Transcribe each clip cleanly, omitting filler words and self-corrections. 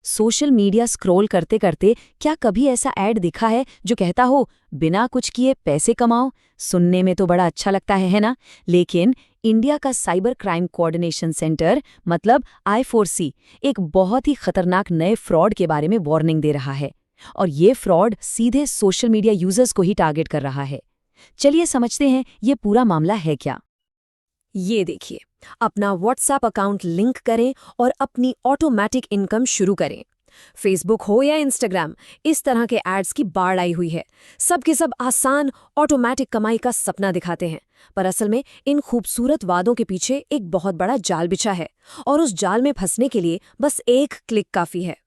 Social media scroll करते करते क्या कभी ऐसा ऐड दिखा है जो कहता हो बिना कुछ किए पैसे कमाओ? सुनने में तो बड़ा अच्छा लगता है ना? लेकिन इंडिया का साइबर क्राइम कोऑर्डिनेशन सेंटर मतलब I4C एक बहुत ही खतरनाक नए फ्रॉड के बारे में वार्निंग दे रहा है। और ये फ्रॉड सीधे सोशल मीडिया यूजर्स को ही टारगेट कर रहा है। चलिए समझते हैं ये पूरा मामला है क्या। ये देखिए, अपना व्हाट्सएप अकाउंट लिंक करें और अपनी ऑटोमेटिक इनकम शुरू करें। फेसबुक हो या इंस्टाग्राम, इस तरह के एड्स की बाढ़ आई हुई है। सब के सब आसान ऑटोमेटिक कमाई का सपना दिखाते हैं, पर असल में इन खूबसूरत वादों के पीछे एक बहुत बड़ा जाल बिछा है, और उस जाल में फंसने के लिए बस एक क्लिक काफी है।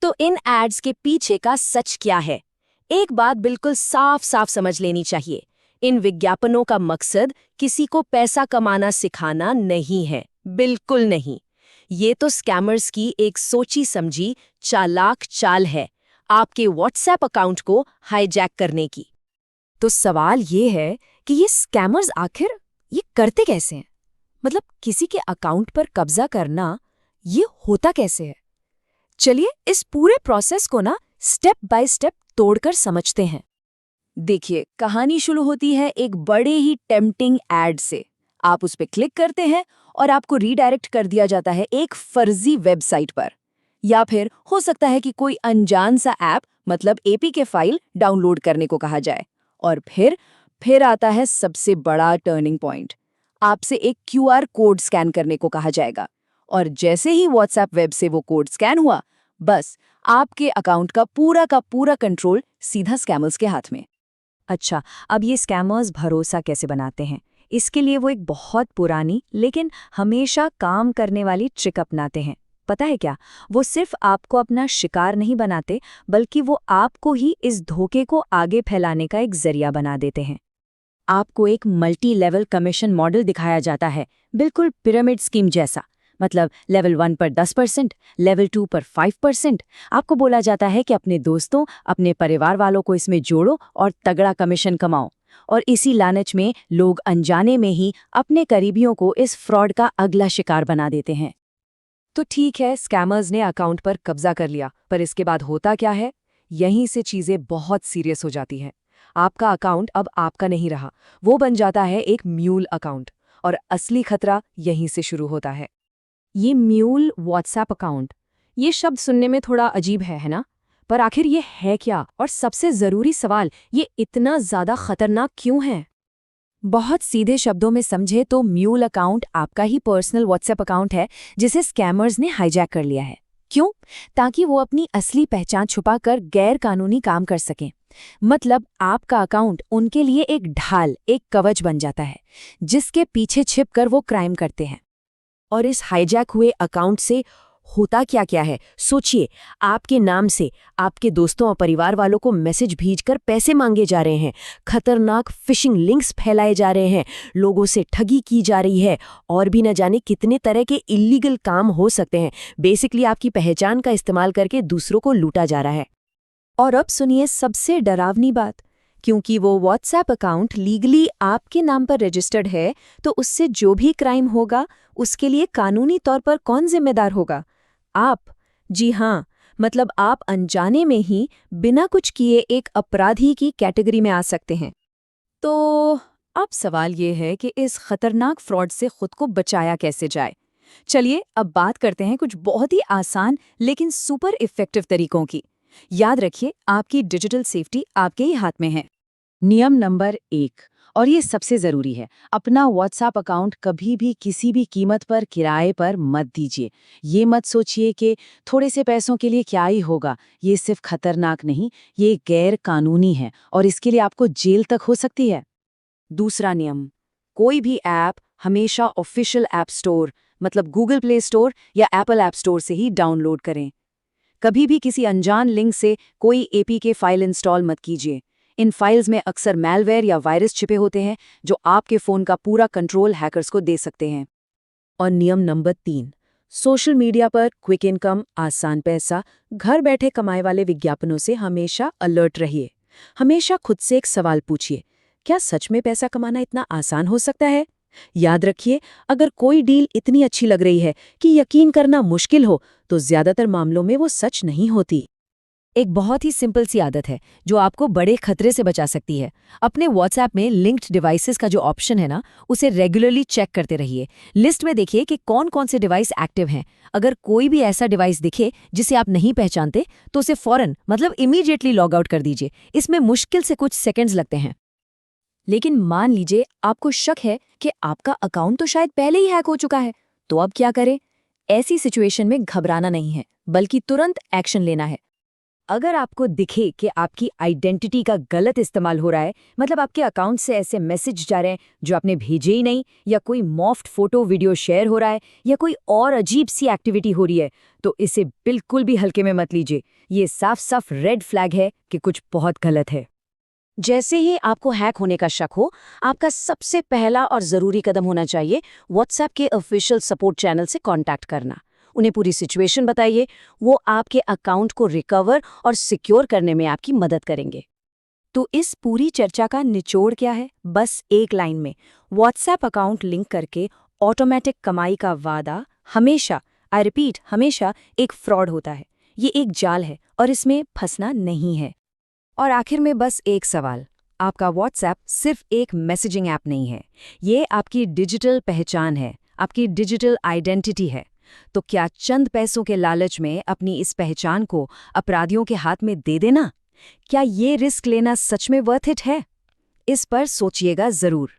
तो इन एड्स के पीछे का सच क्या है? एक बात बिल्कुल साफ साफ समझ लेनी चाहिए। इन विज्ञापनों का मकसद किसी को पैसा कमाना सिखाना नहीं है, बिल्कुल नहीं। ये तो स्कैमर्स की एक सोची समझी चालाक चाल है, आपके व्हाट्सएप अकाउंट को हाईजैक करने की। तो सवाल ये है कि ये स्कैमर्स आखिर ये करते कैसे हैं? मतलब किसी के अकाउंट पर कब्जा करना ये होता कैसे है? चलिए इस पूरे प्रोसेस को ना स्टेप बाय स्टेप तोड़कर समझते हैं। देखिए, कहानी शुरू होती है एक बड़े ही टेम्पटिंग एड से। आप उस पर क्लिक करते हैं और आपको रीडायरेक्ट कर दिया जाता है एक फर्जी वेबसाइट पर। या फिर हो सकता है कि कोई अनजान सा ऐप मतलब एपीके फाइल डाउनलोड करने को कहा जाए। और फिर आता है सबसे बड़ा टर्निंग पॉइंट। आपसे एक क्यूआर कोड स्कैन करने को कहा जाएगा। और जैसे ही व्हाट्सएप वेब से वो कोड स्कैन हुआ, बस आपके अकाउंट का पूरा कंट्रोल सीधा स्कैमर्स के हाथ में। अच्छा, अब ये स्कैमर्स भरोसा कैसे बनाते हैं? इसके लिए वो एक बहुत पुरानी लेकिन हमेशा काम करने वाली ट्रिक अपनाते हैं। पता है क्या? वो सिर्फ आपको अपना शिकार नहीं बनाते, बल्कि वो आपको ही इस धोखे को आगे फैलाने का एक जरिया बना देते हैं। आपको एक मल्टी लेवल कमीशन मॉडल दिखाया जाता है, बिल्कुल पिरामिड स्कीम जैसा। मतलब लेवल 1 पर 10%, लेवल 2 पर 5%। आपको बोला जाता है कि अपने दोस्तों, अपने परिवार वालों को इसमें जोड़ो और तगड़ा कमीशन कमाओ। और इसी लालच में लोग अनजाने में ही अपने करीबियों को इस फ्रॉड का अगला शिकार बना देते हैं। तो ठीक है, स्कैमर्स ने अकाउंट पर कब्जा कर लिया, पर इसके बाद होता क्या है? यहीं से चीजें बहुत सीरियस हो जाती हैं। आपका अकाउंट अब आपका नहीं रहा, वो बन जाता है एक म्यूल अकाउंट। और असली खतरा यहीं से शुरू होता है। ये म्यूल व्हाट्सएप अकाउंट, ये शब्द सुनने में थोड़ा अजीब है ना? पर आखिर ये है क्या? और सबसे जरूरी सवाल, ये इतना ज्यादा खतरनाक क्यों है? बहुत सीधे शब्दों में समझे तो म्यूल अकाउंट आपका ही पर्सनल व्हाट्सएप अकाउंट है जिसे स्कैमर्स ने हाईजैक कर लिया है। क्यों? ताकि वो अपनी असली पहचान छुपाकर गैर कानूनी काम कर सकें। मतलब आपका अकाउंट उनके लिए एक ढाल, एक कवच बन जाता है, जिसके पीछे छिपकर वो क्राइम करते हैं। और इस हाईजैक हुए अकाउंट से होता क्या क्या है सोचिए। आपके नाम से आपके दोस्तों और परिवार वालों को मैसेज भेजकर पैसे मांगे जा रहे हैं, खतरनाक फिशिंग लिंक्स फैलाए जा रहे हैं, लोगों से ठगी की जा रही है, और भी न जाने कितने तरह के इलीगल काम हो सकते हैं। बेसिकली आपकी पहचान का इस्तेमाल करके दूसरों को लूटा जा रहा है। और अब सुनिए सबसे डरावनी बात, क्योंकि वो व्हाट्सएप अकाउंट लीगली आपके नाम पर रजिस्टर्ड है, तो उससे जो भी क्राइम होगा उसके लिए कानूनी तौर पर कौन जिम्मेदार होगा? आप। जी हाँ, मतलब आप अनजाने में ही बिना कुछ किए एक अपराधी की कैटेगरी में आ सकते हैं। तो अब सवाल ये है कि इस खतरनाक फ्रॉड से खुद को बचाया कैसे जाए। चलिए अब बात करते हैं कुछ बहुत ही आसान लेकिन सुपर इफेक्टिव तरीकों की। याद रखिए, आपकी डिजिटल सेफ्टी आपके ही हाथ में है। नियम नंबर 1, और ये सबसे जरूरी है, अपना व्हाट्सएप अकाउंट कभी भी किसी भी कीमत पर किराए पर मत दीजिए। ये मत सोचिए कि थोड़े से पैसों के लिए क्या ही होगा। ये सिर्फ खतरनाक नहीं, ये गैर कानूनी है और इसके लिए आपको जेल तक हो सकती है। दूसरा नियम, कोई भी ऐप हमेशा ऑफिशियल ऐप स्टोर मतलब गूगल प्ले स्टोर या एप्पल ऐप स्टोर से ही डाउनलोड करें। कभी भी किसी अनजान लिंक से कोई एपीके फाइल इंस्टॉल मत कीजिए। इन फाइल्स में अक्सर मैलवेयर या वायरस छिपे होते हैं जो आपके फ़ोन का पूरा कंट्रोल हैकर्स को दे सकते हैं। और नियम नंबर 3, सोशल मीडिया पर क्विक इनकम, आसान पैसा, घर बैठे कमाए वाले विज्ञापनों से हमेशा अलर्ट रहिए। हमेशा खुद से एक सवाल पूछिए, क्या सच में पैसा कमाना इतना आसान हो सकता है? याद रखिए, अगर कोई डील इतनी अच्छी लग रही है कि यकीन करना मुश्किल हो, तो ज्यादातर मामलों में वो सच नहीं होती। एक बहुत ही सिंपल सी आदत है जो आपको बड़े खतरे से बचा सकती है। अपने व्हाट्सएप में लिंक्ड डिवाइसेस का जो ऑप्शन है ना, उसे रेगुलरली चेक करते रहिए। लिस्ट में देखिए कि कौन कौन से डिवाइस एक्टिव हैं। अगर कोई भी ऐसा डिवाइस दिखे जिसे आप नहीं पहचानते, तो उसे फौरन मतलब इमीडिएटली लॉग आउट कर दीजिए। इसमें मुश्किल से कुछ सेकंड्स लगते हैं। लेकिन मान लीजिए आपको शक है कि आपका अकाउंट तो शायद पहले ही हैक हो चुका है, तो अब क्या करें? ऐसी सिचुएशन में घबराना नहीं है, बल्कि तुरंत एक्शन लेना है। अगर आपको दिखे कि आपकी आइडेंटिटी का गलत इस्तेमाल हो रहा है, मतलब आपके अकाउंट से ऐसे मैसेज जा रहे हैं जो आपने भेजे ही नहीं, या कोई मॉफ्ड फोटो वीडियो शेयर हो रहा है, या कोई और अजीब सी एक्टिविटी हो रही है, तो इसे बिल्कुल भी हल्के में मत लीजिए। ये साफ साफ रेड फ्लैग है कि कुछ बहुत गलत है। जैसे ही आपको हैक होने का शक हो, आपका सबसे पहला और ज़रूरी कदम होना चाहिए व्हाट्सएप के ऑफिशियल सपोर्ट चैनल से कांटेक्ट करना। उन्हें पूरी सिचुएशन बताइए, वो आपके अकाउंट को रिकवर और सिक्योर करने में आपकी मदद करेंगे। तो इस पूरी चर्चा का निचोड़ क्या है? बस एक लाइन में, व्हाट्सएप अकाउंट लिंक करके ऑटोमेटिक कमाई का वादा हमेशा, आई रिपीट हमेशा, एक फ्रॉड होता है। ये एक जाल है और इसमें फंसना नहीं है। और आखिर में बस एक सवाल, आपका व्हाट्सएप सिर्फ एक मैसेजिंग ऐप नहीं है, ये आपकी डिजिटल पहचान है, आपकी डिजिटल आइडेंटिटी है। तो क्या चंद पैसों के लालच में अपनी इस पहचान को अपराधियों के हाथ में दे देना? क्या ये रिस्क लेना सच में वर्थ इट है? इस पर सोचिएगा जरूर।